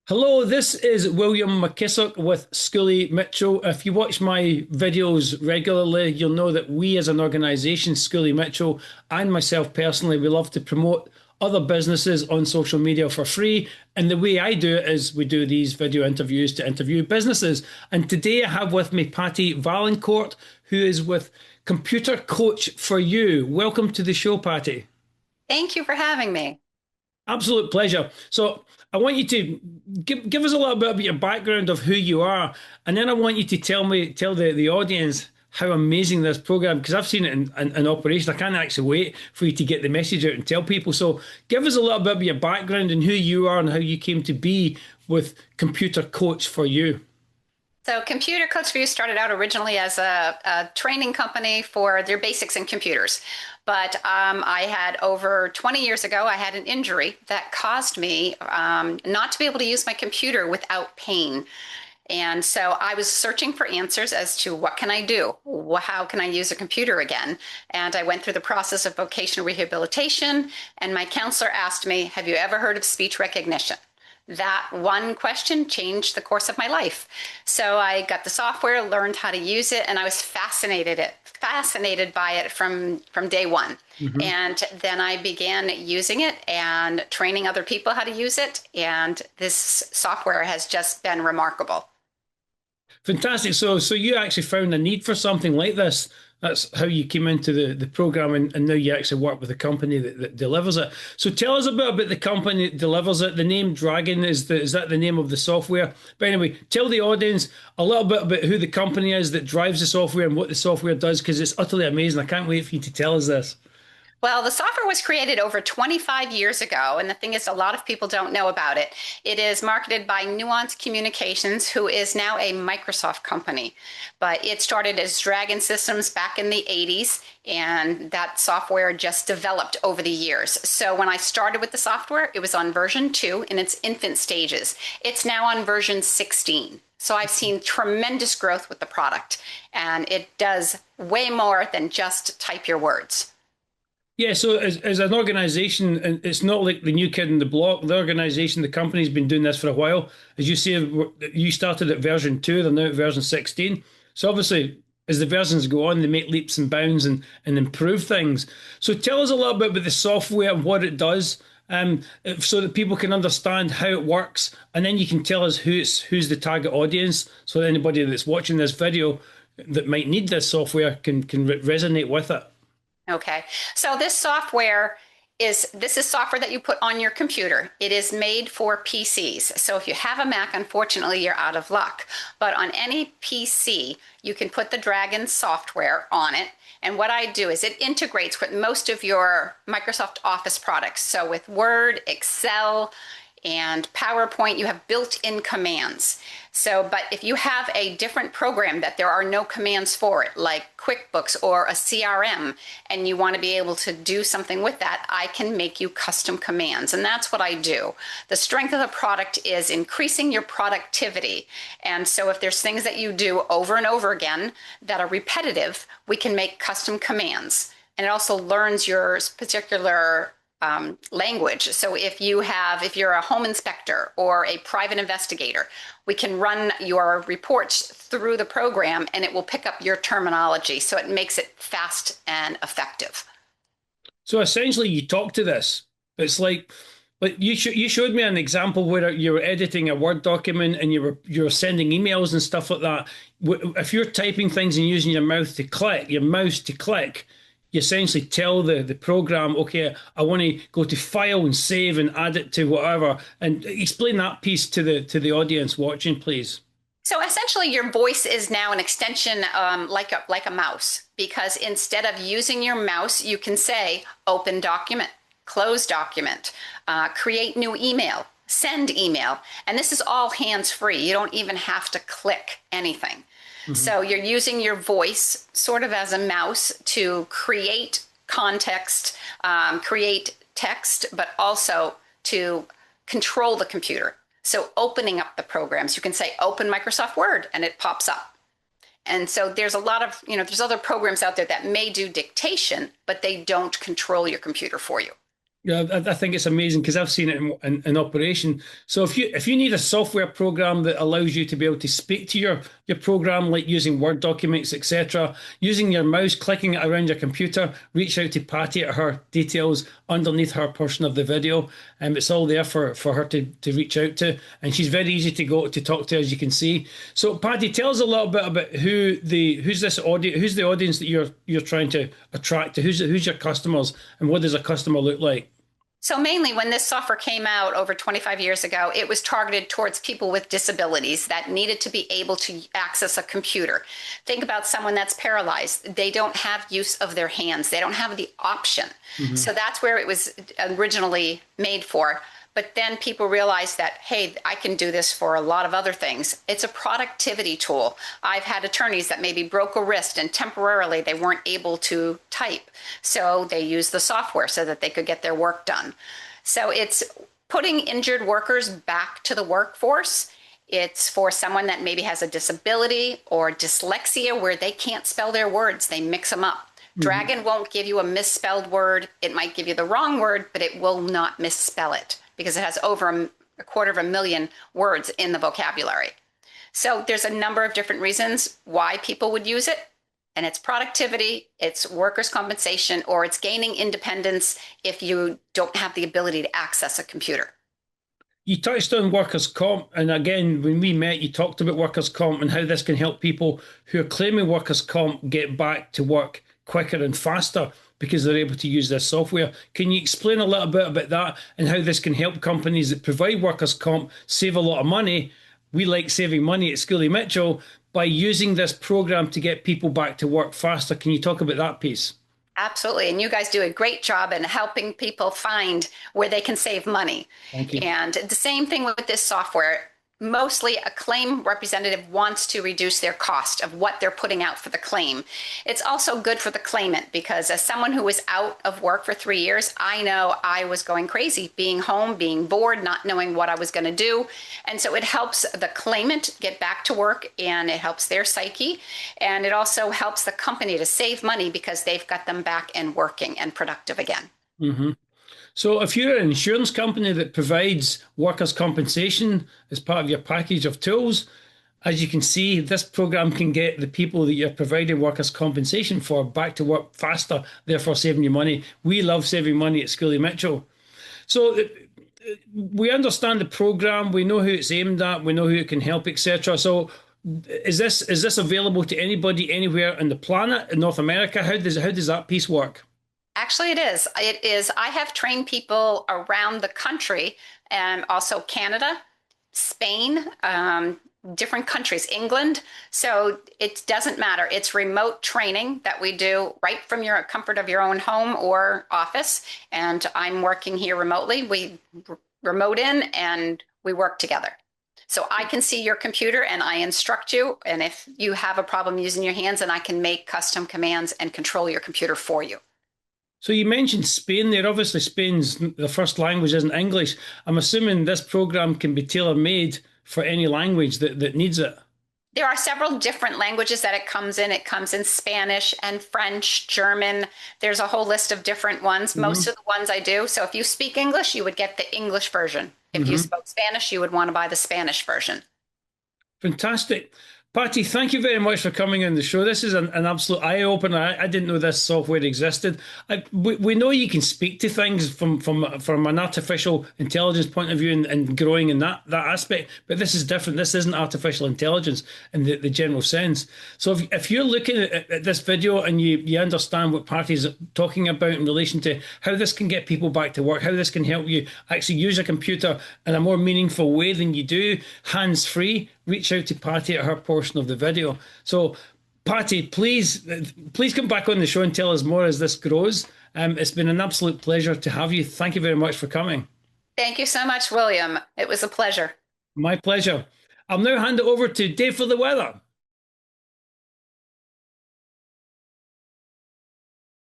Hello, this is William McKissock with Schooley Mitchell. If you watch my videos regularly, you'll know that we as an organization, Schooley Mitchell, and myself personally, we love to promote other businesses on social media for free. And the way I do it is we do these video interviews to interview businesses. And today I have with me Patty Valancourt, who is with Computer Coach for You. Welcome to the show, Patty. Thank you for having me. Absolute pleasure. So I want you to give us a little bit about your background of who you are, and then I want you to tell the audience how amazing this program, because I've seen it in operation. I can't actually wait for you to get the message out and tell people. So give us a little bit of your background and who you are and how you came to be with Computer Coach for You. So Computer Coach for You started out originally as a training company for their basics in computers. But I had over 20 years ago, I had an injury that caused me not to be able to use my computer without pain. And so I was searching for answers as to what can I do? How can I use a computer again? And I went through the process of vocational rehabilitation, and my counselor asked me, have you ever heard of speech recognition? That one question changed the course of my life. So I got the software, learned how to use it, and I was fascinated by it from day one. Mhm. And then I began using it and training other people how to use it. And this software has just been remarkable. Fantastic. So you actually found a need for something like this. That's how you came into the program, and now you actually work with a company that delivers it. So tell us a bit about the company that delivers it. The name Dragon is that the name of the software? But anyway, tell the audience a little bit about who the company is that drives the software and what the software does, because it's utterly amazing. I can't wait for you to tell us this. Well, the software was created over 25 years ago, and the thing is, a lot of people don't know about it. It is marketed by Nuance Communications, who is now a Microsoft company. But it started as Dragon Systems back in the 80s, and that software just developed over the years. So when I started with the software, it was on version 2 in its infant stages. It's now on version 16. So I've seen tremendous growth with the product, and it does way more than just type your words. Yeah, so as an organization, and it's not like the new kid in the block. The organization, the company's been doing this for a while. As you say, you started at version 2, they're now at version 16. So obviously, as the versions go on, they make leaps and bounds and improve things. So tell us a little bit about the software and what it does, so that people can understand how it works. And then you can tell us who's the target audience, so that anybody that's watching this video that might need this software can resonate with it. Okay, so this is software that you put on your computer. It is made for PCs. So if you have a Mac, unfortunately, you're out of luck. But on any PC, you can put the Dragon software on it. And what I do is it integrates with most of your Microsoft Office products. So with Word, Excel, and PowerPoint, you have built-in commands. So, but if you have a different program that there are no commands for it, like QuickBooks or a CRM, and you want to be able to do something with that, I can make you custom commands. And that's what I do. The strength of the product is increasing your productivity. And so if there's things that you do over and over again that are repetitive, we can make custom commands. And it also learns your particular language. So if you're a home inspector or a private investigator, we can run your reports through the program and it will pick up your terminology. So it makes it fast and effective. So essentially, you talk to this. It's like you showed me an example where you were editing a Word document and you were sending emails and stuff like that. If you're typing things and using your mouse to click, you essentially tell the program, okay, I want to go to file and save and add it to whatever. And explain that piece to the audience watching, please. So essentially, your voice is now an extension, like a mouse, because instead of using your mouse, you can say open document, close document, create new email, send email, and this is all hands-free. You don't even have to click anything. Mhm. So you're using your voice sort of as a mouse to create context, create text, but also to control the computer. So opening up the programs, you can say open Microsoft Word and it pops up. And so there's a lot of, there's other programs out there that may do dictation, but they don't control your computer for you. Yeah, I think it's amazing because I've seen it in operation. So if you need a software program that allows you to be able to speak to your program, like using Word documents, etc., using your mouse, clicking it around your computer, reach out to Patty at her details underneath her portion of the video, and it's all there for her to reach out to, and she's very easy to talk to, as you can see. So Patty, tell us a little bit about who's this audience, who's the audience that you're trying to attract to, who's your customers, and what does a customer look like? So mainly when this software came out over 25 years ago, it was targeted towards people with disabilities that needed to be able to access a computer. Think about someone that's paralyzed. They don't have use of their hands. They don't have the option. Mm-hmm. So that's where it was originally made for. But then people realized that, hey, I can do this for a lot of other things. It's a productivity tool. I've had attorneys that maybe broke a wrist and temporarily they weren't able to type. So they used the software so that they could get their work done. So it's putting injured workers back to the workforce. It's for someone that maybe has a disability or dyslexia where they can't spell their words. They mix them up. Dragon won't give you a misspelled word. It might give you the wrong word, but it will not misspell it, because it has over a quarter of a million words in the vocabulary. So there's a number of different reasons why people would use it. And it's productivity, it's workers' compensation, or it's gaining independence if you don't have the ability to access a computer. You touched on workers' comp, and again, when we met, you talked about workers' comp and how this can help people who are claiming workers' comp get back to work quicker and faster because they're able to use this software. Can you explain a little bit about that and how this can help companies that provide workers' comp save a lot of money? We like saving money at Schooley Mitchell by using this program to get people back to work faster. Can you talk about that piece? Absolutely. And you guys do a great job in helping people find where they can save money. Thank you. And the same thing with this software. Mostly a claim representative wants to reduce their cost of what they're putting out for the claim. It's also good for the claimant because as someone who was out of work for 3 years, I know I was going crazy, being home, being bored, not knowing what I was going to do. And so it helps the claimant get back to work and it helps their psyche. And it also helps the company to save money because they've got them back and working and productive again. Mm-hmm. So if you're an insurance company that provides workers' compensation as part of your package of tools, as you can see, this program can get the people that you're providing workers' compensation for back to work faster, therefore saving you money. We love saving money at Schooley Mitchell. So we understand the program, we know who it's aimed at, we know who it can help, etc. So is this available to anybody anywhere on the planet in North America? How does that piece work? Actually, it is. It is. I have trained people around the country and also Canada, Spain, different countries, England. So it doesn't matter. It's remote training that we do right from your comfort of your own home or office. And I'm working here remotely. We remote in and we work together. So I can see your computer and I instruct you. And if you have a problem using your hands, then I can make custom commands and control your computer for you. So you mentioned Spain there. Obviously, Spain's the first language isn't English. I'm assuming this program can be tailor-made for any language that needs it. There are several different languages that it comes in. It comes in Spanish and French, German. There's a whole list of different ones. Most of the ones I do. So if you speak English, you would get the English version. If you spoke Spanish, you would want to buy the Spanish version. Fantastic. Patty, thank you very much for coming on the show. This is an absolute eye-opener. I didn't know this software existed. We know you can speak to things from an artificial intelligence point of view and growing in that aspect, but this is different. This isn't artificial intelligence in the general sense. So if you're looking at this video and you understand what Patty's talking about in relation to how this can get people back to work, how this can help you actually use a computer in a more meaningful way than you do, hands-free, reach out to Patty at her portion of the video. So, Patty, please come back on the show and tell us more as this grows. It's been an absolute pleasure to have you. Thank you very much for coming. Thank you so much, William. It was a pleasure. My pleasure. I'll now hand it over to Dave for the weather.